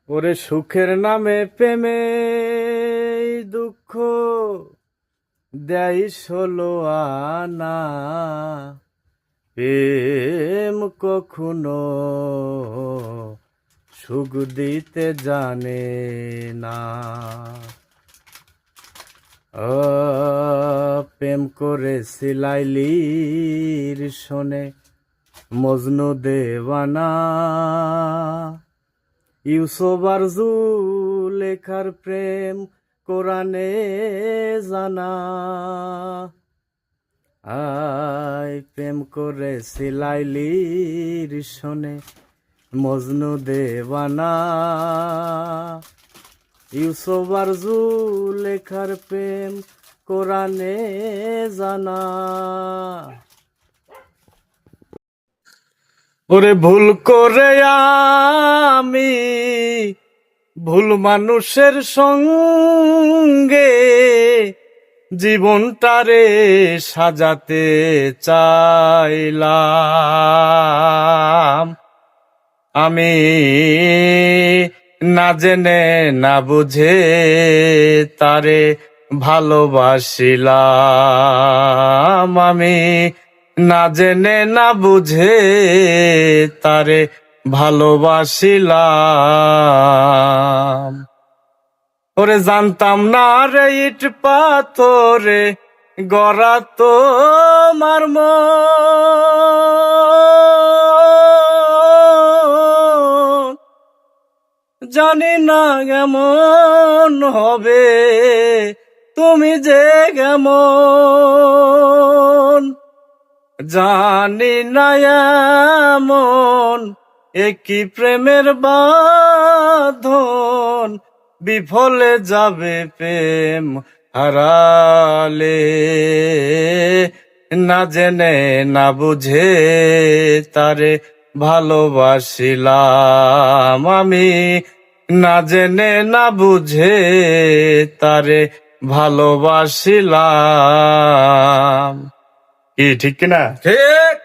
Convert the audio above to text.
ওরে সুখের নামে প্রেমে দুঃখ দেয় ষোলো আনা, প্রেম কখনো সুখ দিতে জানে না। প্রেম করে সিলাইলির শোনে মজনু দেওয়ানা, ইউসুফ আর জুলেখার প্রেম কোরআনে জানা। আয় প্রেম করে সিলাইলির শোনে মজনু দেওয়ানা, ইউসুফ আর জুলেখার প্রেম কোরআনে জানা। ওরে ভুল করে আমি ভুল মানুষের সঙ্গে জীবনটারে সাজাতে চাইলাম। আমি না জেনে না বুঝে তারে ভালোবাসিলাম। আমি না জেনে না বুঝে তারে ভালোবাসিলাম। ওরে জানতাম না রে ইট পাথরে গড়া তোমার মন, জানি না কেমন হবে তুমি যে কেমন, জানি না এমন একই প্রেমের বাঁধন, বিফলে যাবে প্রেম হারালে। না জেনে না বুঝে তারে ভালোবাসিলাম। আমি না জেনে না বুঝে তারে ভালোবাসিলাম। কি ঠিক কিনা? ঠিক।